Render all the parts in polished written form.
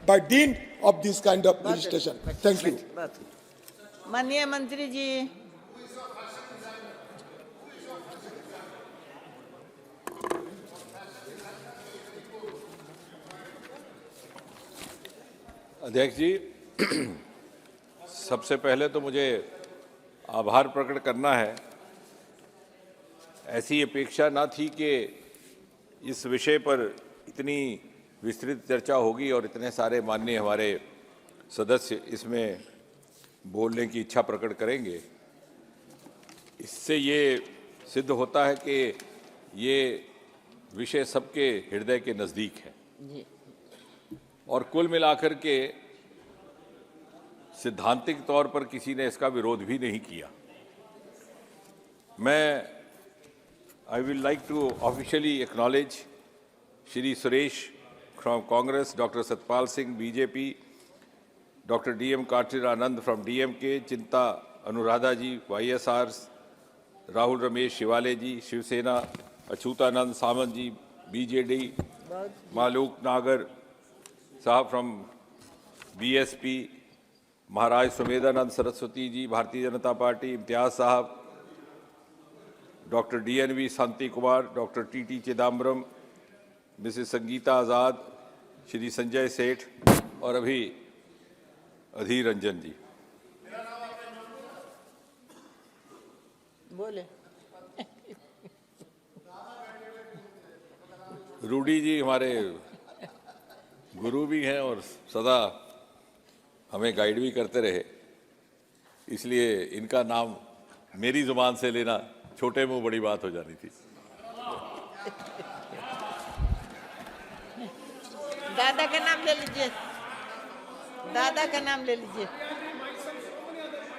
by dint of this kind of legislation. Thank you. माननीय मंत्री जी, अध्यक्ष जी, सबसे पहले तो मुझे आभार प्रकट करना है। ऐसी अपेक्षा ना थी कि इस विषय पर इतनी विस्तृत चर्चा होगी और इतने सारे माननीय हमारे सदस्य इसमें बोलने की इच्छा प्रकट करेंगे। इससे ये सिद्ध होता है कि ये विषय सबके हृदय के नज़दीक है और कुल मिलाकर के सिद्धांतिक तौर पर किसी ने इसका विरोध भी नहीं किया। I will like to officially acknowledge Shri Suresh from Congress, Dr. Satpal Singh, BJP, Dr. D.M. Kartir Anand from DMK, Chinta Anuradha ji, YSR, Rahul Ramesh Shivale ji, Shiv Sena, Achyutanand Samant ji, BJD, Maluk Nagar Sahab from BSP, Maharaj Sumedanand Saraswati ji, Bharatiya Janata Party, Imtiaz Sahab, Dr. DNV Santi Kumar, Dr. T.T. Chidambaram, Mrs. Sangeeta Azad, Shri Sanjay Seth और अभी अधीर रंजन जी। बोले रूडी जी हमारे गुरु भी हैं और सदा हमें guide भी करते रहे, इसलिए इनका नाम मेरी जुबान से लेना छोटे मुंह बड़ी बात हो जानी थी। दादा का नाम ले लीजिए, दादा का नाम ले लीजिए।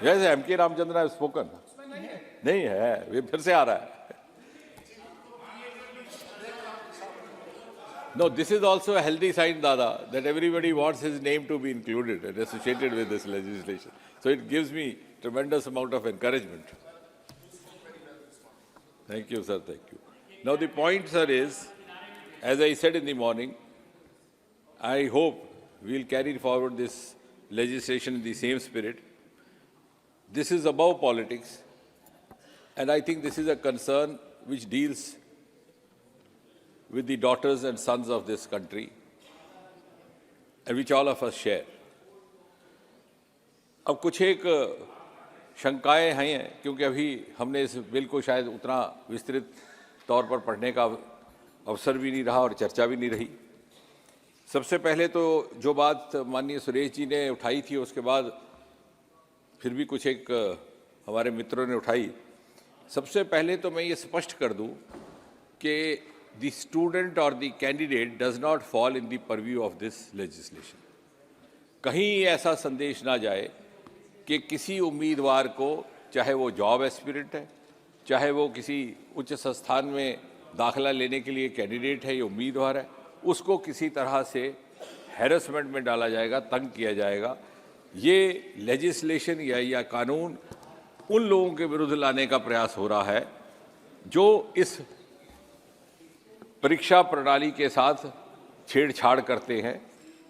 जैसे एम के रामचंद्र हैव स्पोकन नहीं है, वे फिर से आ रहा है। No, this is also a healthy sign, Dada, that everybody wants his name to be included and associated with this legislation. So it gives me tremendous amount of encouragement. Thank you, sir. Thank you. Now the point, sir, is, as I said in the morning, I hope we'll carry forward this legislation in the same spirit. This is above politics, and I think this is a concern which deals with the daughters and sons of this country, and which all of us share. अब कुछ एक शंकाएं हैं, क्योंकि अभी हमने इस bill को शायद उतना विस्तृत तौर पर पढ़ने का अवसर भी नहीं रहा और चर्चा भी नहीं रही। सबसे पहले तो जो बात माननीय सुरेश जी ने उठाई थी, उसके बाद फिर भी कुछ एक हमारे मित्रों ने उठाई। सबसे पहले तो मैं ये स्पष्ट कर दूं कि the student or the candidate does not fall in the purview of this legislation. कहीं ऐसा संदेश ना जाए कि किसी उम्मीदवार को, चाहे वो जॉब एस्पिरेंट है, चाहे वो किसी उच्च संस्थान में दाखिला लेने के लिए कैंडिडेट है या उम्मीदवार है, उसको किसी तरह से हैरेसमेंट में डाला जाएगा, तंग किया जाएगा। ये लेजिस्लेशन या कानून उन लोगों के विरुद्ध लाने का प्रयास हो रहा है जो इस परीक्षा प्रणाली के साथ छेड़छाड़ करते हैं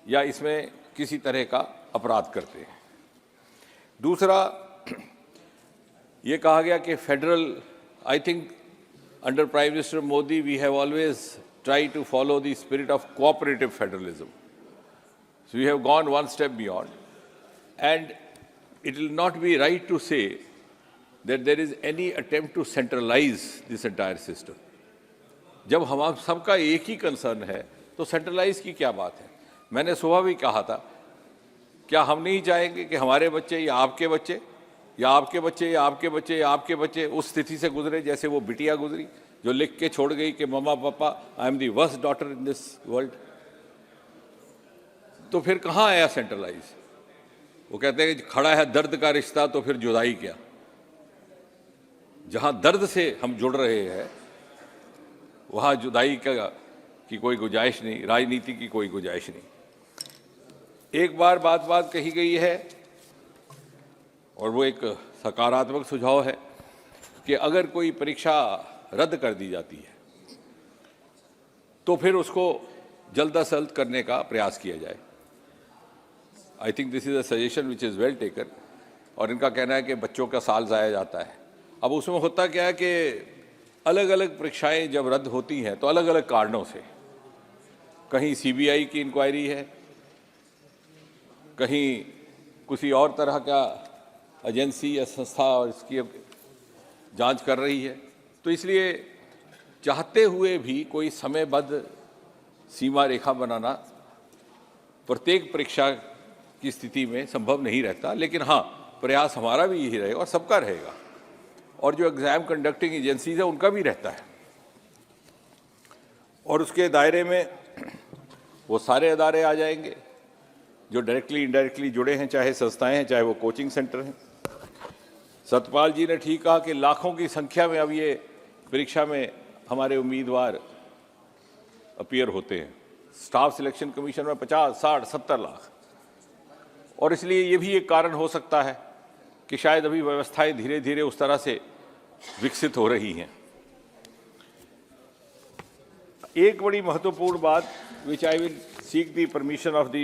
या इसमें किसी तरह का अपराध करते हैं। दूसरा, ये कहा गया कि federal, I think under prime minister Modi we have always try to follow the spirit of cooperative federalism, so we have gone one step beyond, and it will not be right to say that there is any attempt to centralise this entire system. जब हम सबका एक ही concern है तो centralise की क्या बात है। मैंने सुबह भी कहा था, क्या हम नहीं चाहेंगे कि हमारे बच्चे या आपके बच्चे या आपके बच्चे या आपके बच्चे या आपके बच्चे उस स्थिति से गुजरे जैसे वो बिटिया गुजरी, जो लिख के छोड़ गई कि मम्मा पापा I am the worst daughter in this world. तो फिर कहाँ आया सेंट्रलाइज? वो कहते हैं कि खड़ा है दर्द का रिश्ता तो फिर जुदाई क्या। जहाँ दर्द से हम जुड़ रहे हैं वहाँ जुदाई की कोई गुंजाइश नहीं, राजनीति की कोई गुंजाइश नहीं। एक बार बात कही गई है और वो एक सकारात्मक सुझाव है कि अगर कोई परीक्षा रद्द कर दी जाती है तो फिर उसको जल्द अज जल्द करने का प्रयास किया जाए। I think this is a suggestion which is well taken. और इनका कहना है कि बच्चों का साल ज़ाया जाता है। अब उसमें होता क्या है कि अलग अलग परीक्षाएं जब रद्द होती हैं तो अलग अलग कारणों से, कहीं सीबीआई की इंक्वायरी है, कहीं किसी और तरह का एजेंसी या संस्था और इसकी जांच कर रही है, तो इसलिए चाहते हुए भी कोई समयबद्ध सीमा रेखा बनाना प्रत्येक परीक्षा की स्थिति में संभव नहीं रहता। लेकिन हाँ, प्रयास हमारा भी यही रहेगा और सबका रहेगा, और जो एग्ज़ाम कंडक्टिंग एजेंसीज है उनका भी रहता है। और उसके दायरे में वो सारे अदारे आ जाएंगे जो डायरेक्टली इनडायरेक्टली जुड़े हैं, चाहे संस्थाएं हैं, चाहे वो कोचिंग सेंटर हैं। सतपाल जी ने ठीक कहा कि लाखों की संख्या में अब ये परीक्षा में हमारे उम्मीदवार अपीयर होते हैं। स्टाफ सिलेक्शन कमीशन में 50, 60, 70 लाख। और इसलिए ये भी एक कारण हो सकता है कि शायद अभी व्यवस्थाएं धीरे धीरे उस तरह से विकसित हो रही हैं। एक बड़ी महत्वपूर्ण बात which I will seek the permission of the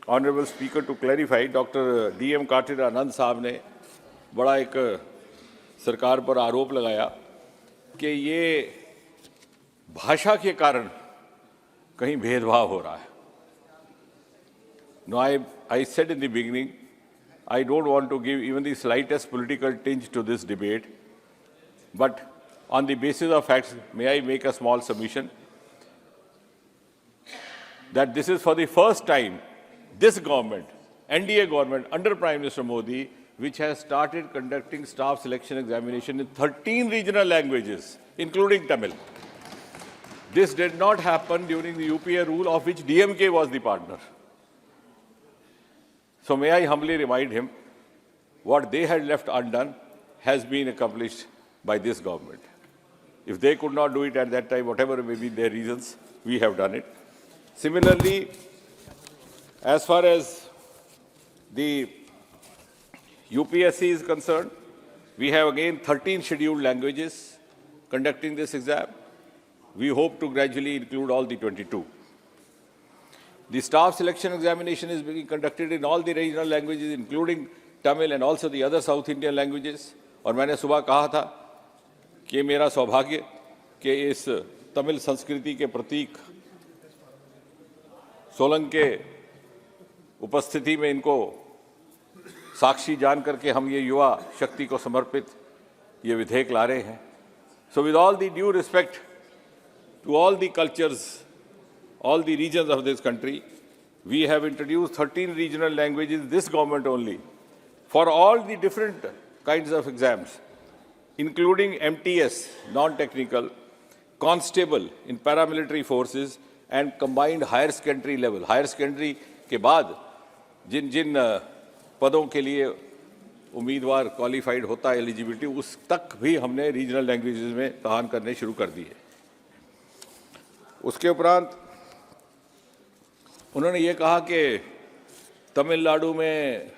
honourable speaker to clarify, doctor DM कार्टिर आनंद साहब ने बड़ा एक सरकार पर आरोप लगाया कि ये भाषा के कारण कहीं भेदभाव हो रहा है। Now I said in the beginning, I don't want to give even the slightest political tinge to this debate, but on the basis of facts, may I make a small submission that this is for the first time, this government, NDA government under Prime Minister Modi, which has started conducting staff selection examination in 13 regional languages, including Tamil. This did not happen during the UPA rule, of which DMK was the partner. So may I humbly remind him, what they had left undone has been accomplished by this government. If they could not do it at that time, whatever may be their reasons, we have done it. Similarly, as far as the UPSC is concerned, we have again 13 scheduled languages conducting this exam. We hope to gradually include all the 22. The staff selection examination is being conducted in all the regional languages, including Tamil and also the other South Indian languages. और मैंने सुबह कहा था कि मेरा सौभाग्य कि इस तमिल संस्कृति के प्रतीक सोलंग के उपस्थिति में इनको साक्षी जान करके हम ये युवा शक्ति को समर्पित ये विधेयक ला रहे हैं. So with all the due respect to all the cultures, all the regions of this country, we have introduced 13 regional languages, this government only, for all the different kinds of exams, including MTS, non-technical, constable in paramilitary forces, and combined higher secondary level. Higher secondary के बाद जिन जिन पदों के लिए उम्मीदवार qualified होता है, eligibility, उस तक भी हमने रीजनल लैंग्वेजेस में इम्तहान करने शुरू कर दिए. उसके उपरांत उन्होंने ये कहा कि तमिलनाडु में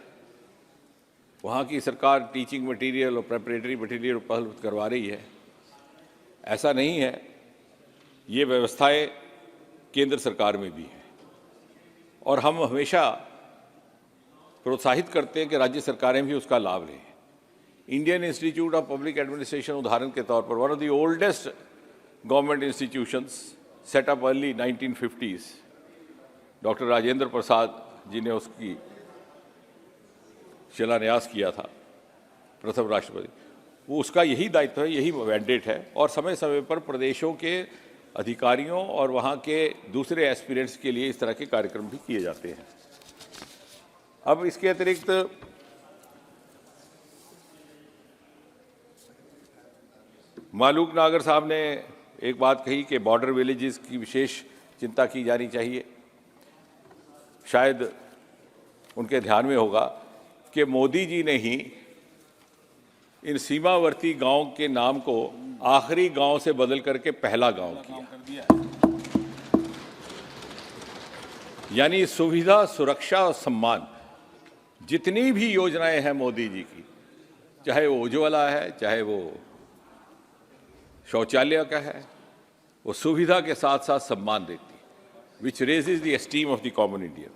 वहाँ की सरकार टीचिंग मटेरियल और प्रेपरेटरी मटेरियल उपलब्ध करवा रही है. ऐसा नहीं है, ये व्यवस्थाएं केंद्र सरकार में भी हैं और हम हमेशा प्रोत्साहित करते हैं कि राज्य सरकारें भी उसका लाभ लें. Indian institute of public administration उदाहरण के तौर पर, one of the oldest government institutions, set up early 1950s, doctor Rajendra Prasad ji ने उसकी शिलान्यास किया था, प्रथम राष्ट्रपति. वो उसका यही दायित्व है, यही मैंडेट है, और समय समय पर प्रदेशों के अधिकारियों और वहाँ के दूसरे एस्पिरेंट्स के लिए इस तरह के कार्यक्रम भी किए जाते हैं. अब इसके अतिरिक्त मालूक नागर साहब ने एक बात कही कि बॉर्डर विलेजेस की विशेष चिंता की जानी चाहिए. शायद उनके ध्यान में होगा कि मोदी जी ने ही इन सीमावर्ती गांव के नाम को आखिरी गांव से बदल करके पहला गांव किया. यानी सुविधा, सुरक्षा और सम्मान, जितनी भी योजनाएं हैं मोदी जी की, चाहे वो उज्ज्वला है, चाहे वो शौचालय का है, वो सुविधा के साथ साथ सम्मान देती है, which raises the esteem of the common Indian.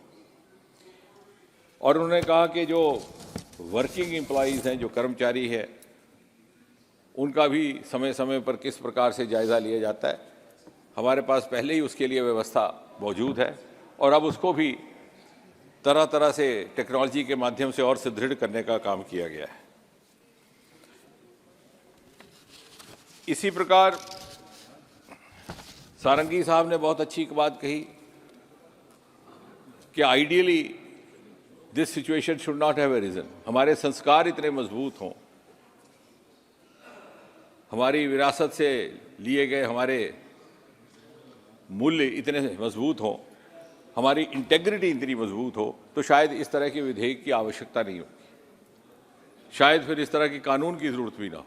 और उन्होंने कहा कि जो वर्किंग एम्प्लॉइज़ हैं, जो कर्मचारी हैं, उनका भी समय समय पर किस प्रकार से जायज़ा लिया जाता है। हमारे पास पहले ही उसके लिए व्यवस्था मौजूद है और अब उसको भी तरह तरह से टेक्नोलॉजी के माध्यम से और सुदृढ़ करने का काम किया गया है। इसी प्रकार सारंगी साहब ने बहुत अच्छी बात कही कि ideally this situation should not have arisen. हमारे संस्कार इतने मजबूत हों, हमारी विरासत से लिए गए हमारे मूल्य इतने मजबूत हों, हमारी इंटेग्रिटी इतनी मजबूत हो, तो शायद इस तरह के विधेयक की आवश्यकता नहीं होगी, शायद फिर इस तरह के कानून की ज़रूरत भी ना हो।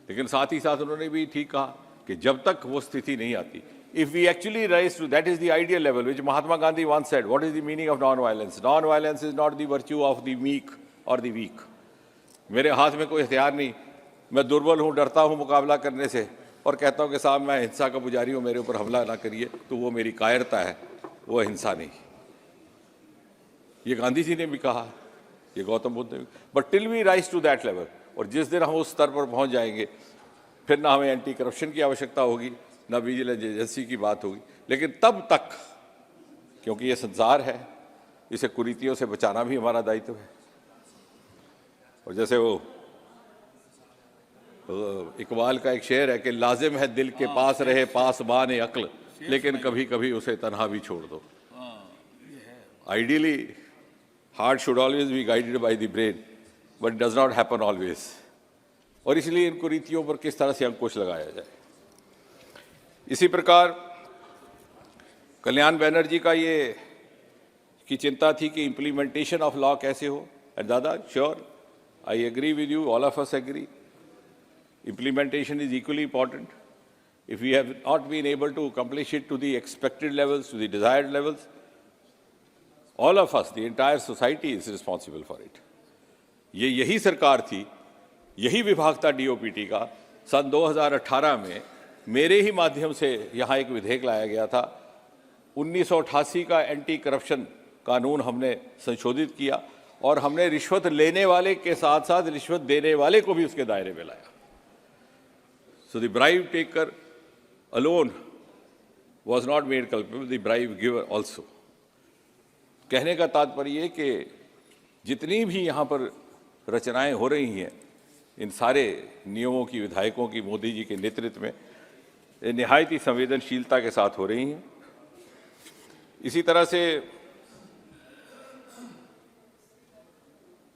लेकिन साथ ही साथ उन्होंने भी ठीक कहा कि जब तक वो स्थिति नहीं आती, if we actually rise to that is the ideal level which Mahatma Gandhi once said, what is the meaning of non-violence? Non-violence is not the virtue of the meek or the weak. मेरे हाथ में कोई हथियार नहीं, मैं दुर्बल हूँ, डरता हूँ मुकाबला करने से और कहता हूँ कि साहब मैं हिंसा का पुजारी हूँ, मेरे ऊपर हमला ना करिए, तो वो मेरी कायरता है, वो हिंसा नहीं। ये गांधी जी ने भी कहा, ये गौतम बुद्ध ने भी। But till we rise to that level, और जिस दिन हम उस स्तर पर पहुँच जाएंगे, फिर ना हमें एंटी करप्शन की आवश्यकता होगी, ना विजिलेंस एजेंसी की बात होगी। लेकिन तब तक, क्योंकि ये संसार है, इसे कुरीतियों से बचाना भी हमारा दायित्व है। और जैसे वो इकबाल का एक शेर है कि लाजिम है दिल के पास रहे पासबान अक्ल, लेकिन कभी कभी उसे तन्हा भी छोड़ दो। Ideally heart should always be guided by the brain, but does not happen always. और इसलिए इन कुरीतियों पर किस तरह से अंकुश लगाया जाए। इसी प्रकार कल्याण बनर्जी का ये की चिंता थी कि इम्प्लीमेंटेशन ऑफ लॉ कैसे हो। एंड दादा, sure, I agree with you, all of us agree, implementation is equally important. If we have not been able to accomplish it to the expected levels, to the desired levels, all of us, the entire society is responsible for it. यही सरकार थी, यही विभाग था DOPT का। सन 2018 में मेरे ही माध्यम से यहाँ एक विधेयक लाया गया था। 1988 का एंटी करप्शन कानून हमने संशोधित किया और हमने रिश्वत लेने वाले के साथ साथ रिश्वत देने वाले को भी उसके दायरे में लाया। So the bribe taker alone was not made culpable, the bribe giver also. कहने का तात्पर्य ये कि जितनी भी यहाँ पर रचनाएं हो रही हैं, इन सारे नियमों की, विधायकों की मोदी जी के नेतृत्व में निहायत ही संवेदनशीलता के साथ हो रही हैं। इसी तरह से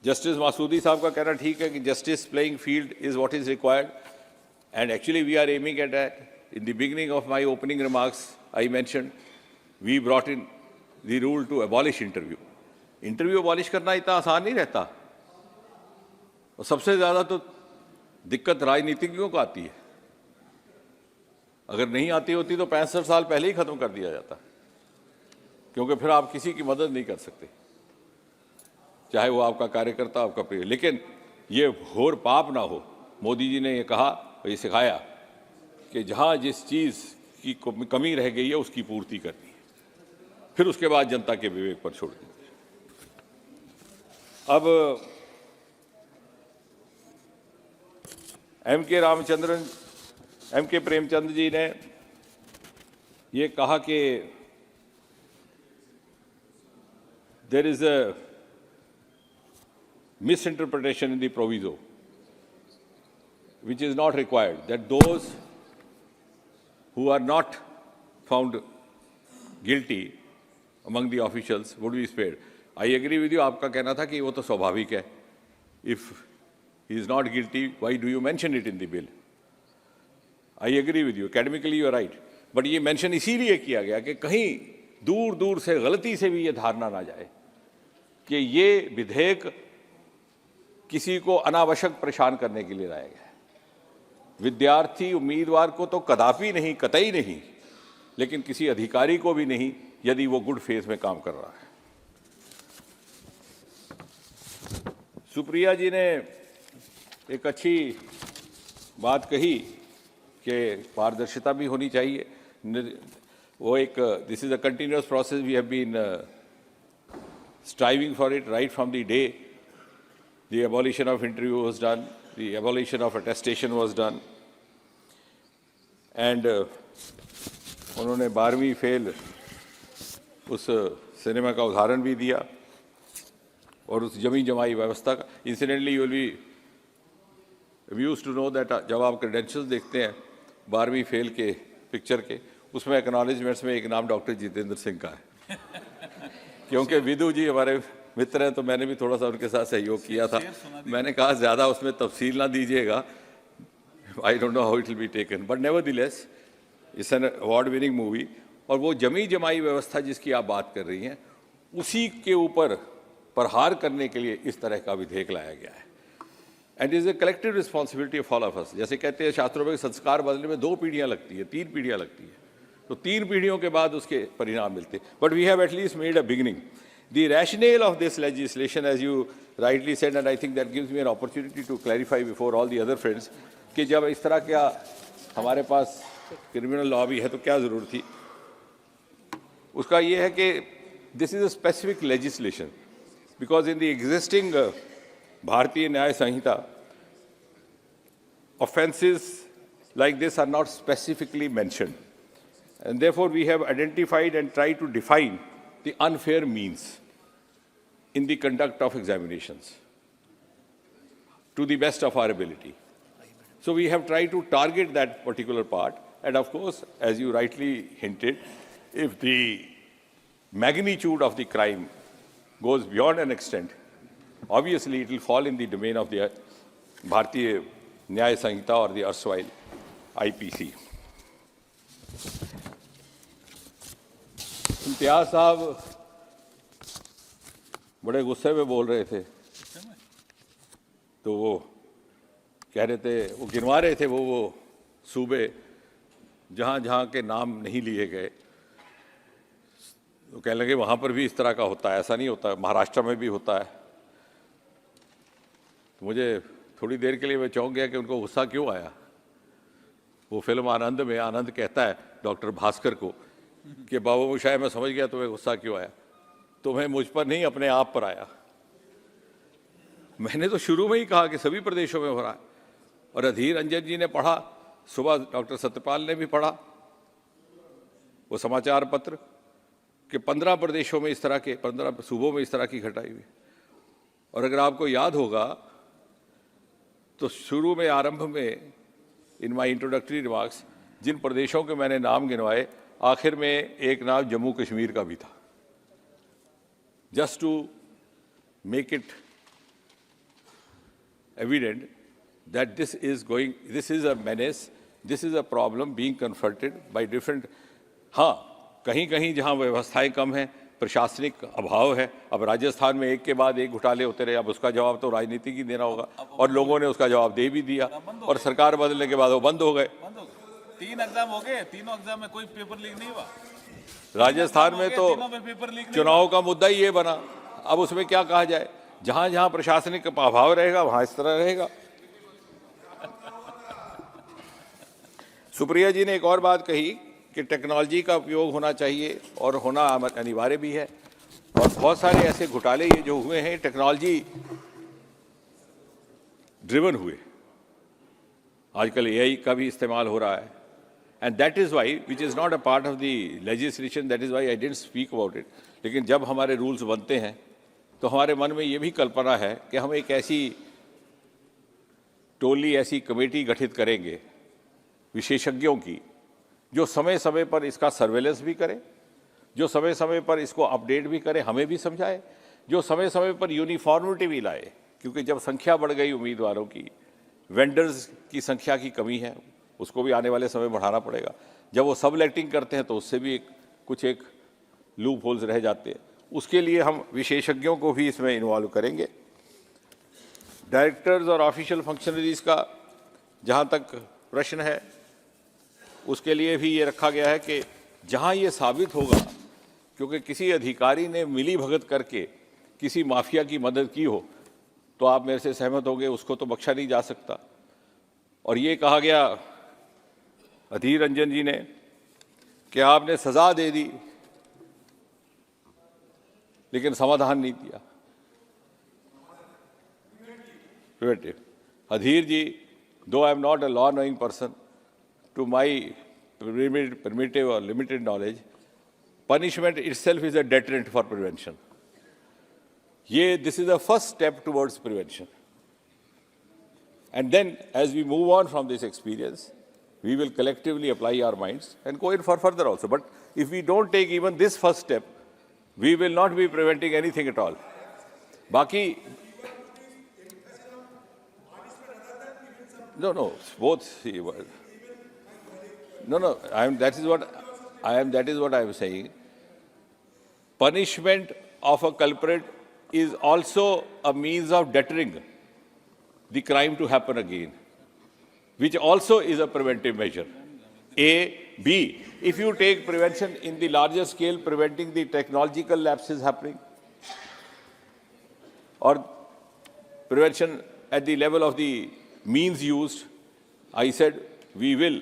जस्टिस मासूदी साहब का कहना ठीक है कि justice playing field is what is required, and actually we are aiming at that. In the beginning of my opening remarks, I mentioned we brought in the rule to abolish interview. Interview abolish करना इतना आसान नहीं रहता, और सबसे ज़्यादा तो दिक्कत राजनीतिज्ञों को आती है। अगर नहीं आती होती तो 65 साल पहले ही ख़त्म कर दिया जाता, क्योंकि फिर आप किसी की मदद नहीं कर सकते, चाहे वो आपका कार्यकर्ता, आपका प्रिय। लेकिन ये घोर पाप ना हो। मोदी जी ने ये कहा, ये सिखाया कि जहाँ जिस चीज़ की कमी रह गई है उसकी पूर्ति करनी है, फिर उसके बाद जनता के विवेक पर छोड़ देंगे। अब एम के प्रेमचंद जी ने ये कहा कि there is a misinterpretation in the proviso which is not required, that those who are not found guilty among the officials would be spared. I agree with you. आपका कहना था कि वो तो स्वाभाविक है. If he is not guilty, why do you mention it in the bill? I agree with you. Academically you are right. But ये mention इसीलिए किया गया कि कहीं दूर दूर से गलती से भी ये धारणा ना जाए कि ये विधेयक किसी को अनावश्यक परेशान करने के लिए लाया गया है। विद्यार्थी उम्मीदवार को तो कदापि नहीं, कतई नहीं, लेकिन किसी अधिकारी को भी नहीं, यदि वो गुड फेथ में काम कर रहा है। सुप्रिया जी ने एक अच्छी बात कही कि पारदर्शिता भी होनी चाहिए। वो एक this is a continuous process we have been striving for it right from the day the abolition of interview was done, the abolition of attestation was done, and उन्होंने 12वीं फेल उस सिनेमा का उदाहरण भी दिया और उस जमी जमाई व्यवस्था का. Incidentally you will be amused to know that जब आप क्रेडेंशियल्स देखते हैं 12वीं फेल के पिक्चर के, उसमें एक्नॉलेजमेंट्स में एक नाम डॉक्टर जितेंद्र सिंह का है. क्योंकि विदु जी हमारे मित्र हैं तो मैंने भी थोड़ा सा उनके साथ सहयोग किया था. मैंने कहा ज़्यादा उसमें तफसील ना दीजिएगा, I don't know how it will be taken, but nevertheless it's an award winning movie. और वो जमी जमाई व्यवस्था जिसकी आप बात कर रही हैं, उसी के ऊपर प्रहार करने के लिए इस तरह का विधेयक लाया गया है. And is a collective responsibility of all of अस. जैसे कहते हैं शास्त्रों में संस्कार बदलने में 2 पीढ़ियां लगती है, 3 पीढ़ियां लगती है, तो 3 पीढ़ियों के बाद उसके परिणाम मिलते हैं. But we have at least made a beginning. The rationale of this legislation, as you rightly said, and I think that gives me an opportunity to clarify before all the other friends, कि जब इस तरह का हमारे पास criminal law भी है तो क्या ज़रूरत थी. उसका ये है कि this is a specific legislation because in the existing भारतीय न्याय संहिता offenses like this are not specifically mentioned, and therefore we have identified and tried to define the unfair means in the conduct of examinations to the best of our ability. So we have tried to target that particular part, and of course, as you rightly hinted, if the magnitude of the crime goes beyond an extent, obviously it will fall in the domain of the Bharatiya न्याय संहिता और दी अर्सवाइल IPC. Imtiaz साहब बड़े गुस्से में बोल रहे थे, तो वो कह रहे थे, वो गिनवा रहे थे वो सूबे जहाँ जहाँ के नाम नहीं लिए गए. तो कहने लगे वहाँ पर भी इस तरह का होता है. ऐसा नहीं होता, महाराष्ट्र में भी होता है. तो मुझे थोड़ी देर के लिए मैं चौंक गया कि उनको गुस्सा क्यों आया. वो फिल्म आनंद में आनंद कहता है डॉक्टर भास्कर को कि बाबू मोशाय मैं समझ गया तुम्हें गुस्सा क्यों आया, तुम्हें मुझ पर नहीं अपने आप पर आया. मैंने तो शुरू में ही कहा कि सभी प्रदेशों में हो रहा है. और अधीर रंजन जी ने पढ़ा, सुबह डॉक्टर सत्यपाल ने भी पढ़ा वो समाचार पत्र कि 15 प्रदेशों में इस तरह के, 15 सूबों में इस तरह की घटाई हुई. और अगर आपको याद होगा तो शुरू में आरंभ में इन माई इंट्रोडक्टरी रिमार्क्स जिन प्रदेशों के मैंने नाम गिनवाए, आखिर में एक नाम जम्मू कश्मीर का भी था. Just to make it evident that this is a menace, this is a problem being confronted by different. हाँ, कहीं कहीं जहाँ व्यवस्थाएं कम हैं, प्रशासनिक अभाव है. अब राजस्थान में एक के बाद एक घोटाले होते रहे. अब उसका जवाब तो राजनीति की देना होगा, और लोगों ने उसका जवाब दे भी दिया, और सरकार बदलने के बाद वो बंद हो गए. 3 एग्जाम हो गए, तीनों एग्जाम में कोई पेपर लीक नहीं हुआ. राजस्थान में तो चुनाव का मुद्दा ही ये बना. अब उसमें क्या कहा जाए, जहां जहां प्रशासनिक अभाव रहेगा वहां इस तरह रहेगा. सुप्रिया जी ने एक और बात कही कि टेक्नोलॉजी का उपयोग होना चाहिए और होना अनिवार्य भी है. और बहुत सारे ऐसे घोटाले ये जो हुए हैं टेक्नोलॉजी ड्रिवन हुए. आजकल AI का भी इस्तेमाल हो रहा है, and that is why which is not a part of the legislation, that is why I didn't speak about it. लेकिन जब हमारे रूल्स बनते हैं तो हमारे मन में ये भी कल्पना है कि हम एक ऐसी टोली, ऐसी कमेटी गठित करेंगे विशेषज्ञों की, जो समय समय पर इसका सर्वेलेंस भी करे, जो समय समय पर इसको अपडेट भी करे, हमें भी समझाए, जो समय समय पर यूनिफॉर्मिटी भी लाए. क्योंकि जब संख्या बढ़ गई उम्मीदवारों की, वेंडर्स की संख्या की कमी है, उसको भी आने वाले समय बढ़ाना पड़ेगा. जब वो सब लेक्टिंग करते हैं तो उससे भी कुछ लूप होल्स रह जाते हैं. उसके लिए हम विशेषज्ञों को भी इसमें इन्वॉल्व करेंगे. डायरेक्टर्स और ऑफिशियल फंक्शनरीज का जहाँ तक प्रश्न है, उसके लिए भी ये रखा गया है कि जहाँ ये साबित होगा क्योंकि किसी अधिकारी ने मिली भगत करके किसी माफिया की मदद की हो, तो आप मेरे से सहमत होंगे उसको तो बख्शा नहीं जा सकता. और ये कहा गया अधीर रंजन जी ने कि आपने सज़ा दे दी लेकिन समाधान नहीं दिया। Preventive. Adhir ji, though I am not a law-knowing person, to my primitive or limited knowledge, punishment itself is a deterrent for prevention. This is the first step towards prevention. And then, as we move on from this experience, we will collectively apply our minds and go in for further also. But if we don't take even this first step, we will not be preventing anything at all. Baki, no, both. No, that is what I am saying. Punishment of a culprit is also a means of deterring the crime to happen again, which also is a preventive measure. A. B. If you take prevention in the larger scale, preventing the technological lapses happening, or prevention at the level of the means used, I said we will,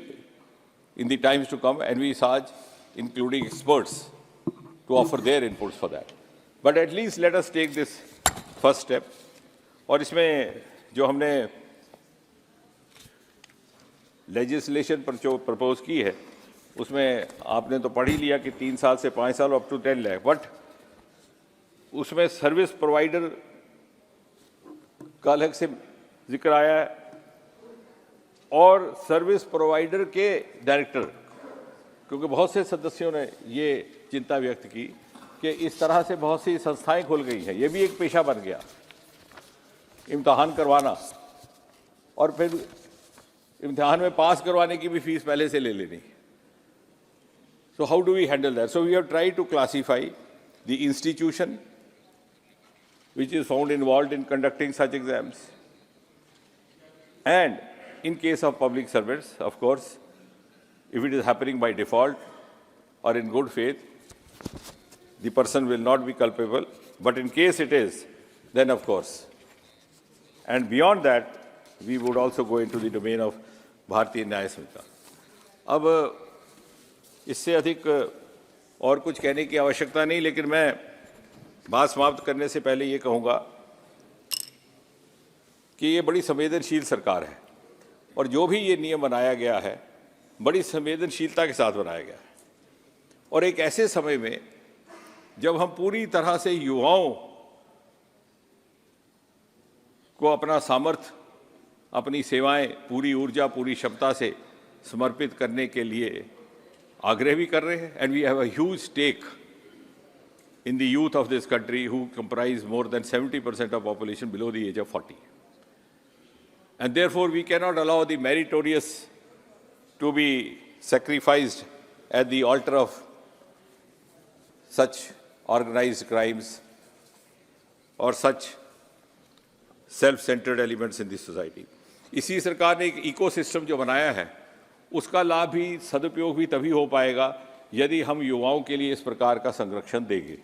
in the times to come, envisage including experts to offer their inputs for that. But at least let us take this first step. और इसमें जो हमने legislation पर जो propose की है, उसमें आपने तो पढ़ ही लिया कि 3 साल से 5 साल अप टू 10 लाख, बट उसमें सर्विस प्रोवाइडर का अलग से जिक्र आया है और सर्विस प्रोवाइडर के डायरेक्टर, क्योंकि बहुत से सदस्यों ने ये चिंता व्यक्त की कि इस तरह से बहुत सी संस्थाएं खुल गई हैं, ये भी एक पेशा बन गया, इम्तिहान करवाना और फिर इम्तिहान में पास करवाने की भी फीस पहले से ले लेनी. So how do we handle that? So we have tried to classify the institution which is found involved in conducting such exams, and in case of public servants, of course, if it is happening by default or in good faith, the person will not be culpable, but in case it is, then of course. And beyond that, we would also go into the domain of भारतीय न्याय संहिता. अब इससे अधिक और कुछ कहने की आवश्यकता नहीं, लेकिन मैं बात समाप्त करने से पहले ये कहूँगा कि ये बड़ी संवेदनशील सरकार है और जो भी ये नियम बनाया गया है बड़ी संवेदनशीलता के साथ बनाया गया है, और एक ऐसे समय में जब हम पूरी तरह से युवाओं को अपना सामर्थ्य, अपनी सेवाएं पूरी ऊर्जा, पूरी क्षमता से समर्पित करने के लिए आग्रह भी कर रहे हैं. And we have a huge stake in the youth of this country who comprise more than 70% of population below the age of 40. And therefore, we cannot allow the meritorious to be sacrificed at the altar of such organized crimes or such self-centered elements in the society. इसी सरकार ने एक ecosystem जो बनाया है उसका लाभ भी, सदुपयोग भी तभी हो पाएगा यदि हम युवाओं के लिए इस प्रकार का संरक्षण देंगे.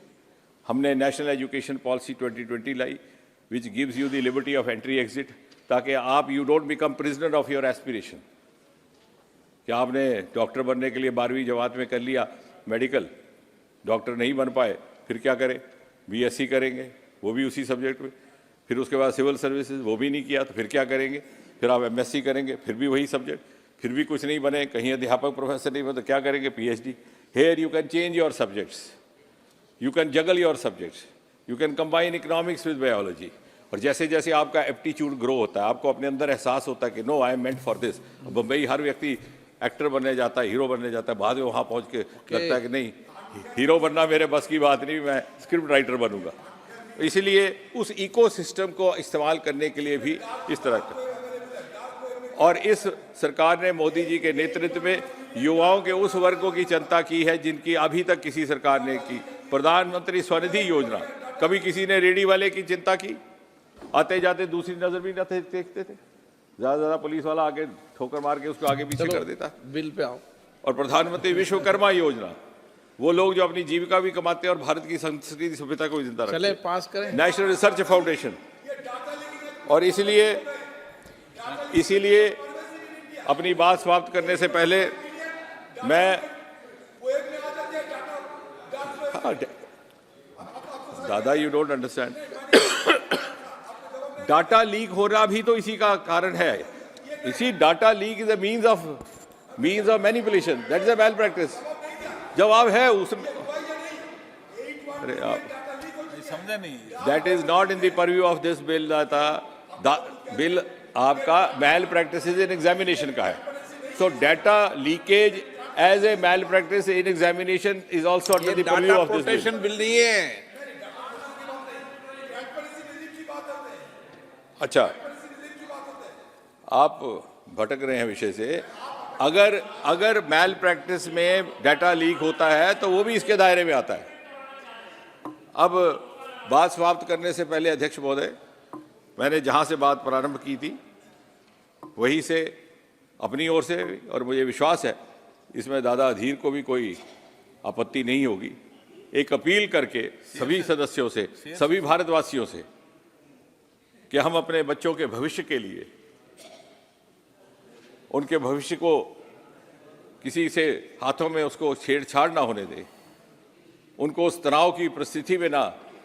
हमने national education policy 2020 lie, which gives you the liberty of entry exit, ताकि आप you don't become prisoner of your aspiration. कि आपने डॉक्टर बनने के लिए 12वीं जमात में कर लिया मेडिकल, डॉक्टर नहीं बन पाए, फिर क्या करें? बीएससी करेंगे, वो भी उसी सब्जेक्ट में. फिर उसके बाद सिविल सर्विसेज, वो भी नहीं किया तो फिर क्या करेंगे? फिर आप एमएससी करेंगे, फिर भी वही सब्जेक्ट, फिर भी कुछ नहीं बने, कहीं अध्यापक प्रोफेसर नहीं बने तो क्या करेंगे? PhD. Here you can change your subjects, you can juggle your subjects, you can combine economics with biology. और जैसे जैसे आपका एप्टीट्यूड ग्रो होता है, आपको अपने अंदर एहसास होता है कि no I am meant for this. Bombay हर व्यक्ति एक्टर बनने जाता है, हीरो बनने जाता है, बाद में वहाँ पहुँच के लगता है कि नहीं, हीरो बनना मेरे बस की बात नहीं, मैं स्क्रिप्ट राइटर बनूंगा. इसलिए उस इकोसिस्टम को इस्तेमाल करने के लिए भी इस तरह का, और इस सरकार ने मोदी जी के नेतृत्व में युवाओं के उस वर्गों की चिंता की है जिनकी अभी तक किसी सरकार ने की. प्रधानमंत्री स्वनिधि योजना, कभी किसी ने रेडी वाले की चिंता की? आते जाते दूसरी नजर भी न देखते थे, ज्यादा पुलिस वाला आगे ठोकर मार के उसको आगे पीछे कर देता. बिल पे आओ. और प्रधानमंत्री विश्वकर्मा योजना, वो लोग जो अपनी जीविका भी कमाते हैं और भारत की संस्कृति सभ्यता को भी जिंदा रखते हैं. चले पास करें. National research foundation. और इसीलिए अपनी बात समाप्त करने से पहले मैं दादा you don't understand, data leak हो रहा भी तो इसी का कारण है। इसी data leak is a means of manipulation, that is a malpractice. जवाब है उसमें, अरे आप समझे नहीं। That is not in the purview of this bill. Bill आपका मैल प्रैक्टिस इन एग्जामिनेशन का है, so data leakage as a malpractice in examination is also under the purview of this bill. Bill नहीं है। अच्छा, आप भटक रहे हैं विषय से। अगर मैल प्रैक्टिस में डाटा लीक होता है तो वो भी इसके दायरे में आता है। अब बात समाप्त करने से पहले अध्यक्ष महोदय, मैंने जहां से बात प्रारंभ की थी वहीं से अपनी ओर से, और मुझे विश्वास है इसमें दादा अधीर को भी कोई आपत्ति नहीं होगी, एक अपील करके सभी सदस्यों से, सभी भारतवासियों से कि हम अपने बच्चों के भविष्य के लिए, उनके भविष्य को किसी से हाथों में उसको छेड़छाड़ ना होने दें, उनको उस तनाव की परिस्थिति में ना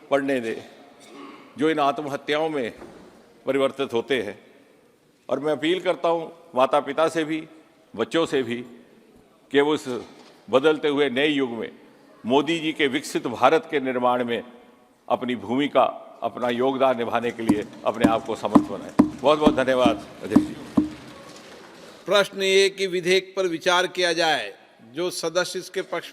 पड़ने दें जो इन आत्महत्याओं में परिवर्तित होते हैं। और मैं अपील करता हूं माता पिता से भी, बच्चों से भी, कि वो इस बदलते हुए नए युग में मोदी जी के विकसित भारत के निर्माण में अपनी भूमिका, अपना योगदान निभाने के लिए अपने आप को समर्थ बनाएं। बहुत बहुत धन्यवाद अध्यक्ष जी। प्रश्न ये कि विधेयक पर विचार किया जाए। जो सदस्य इसके पक्ष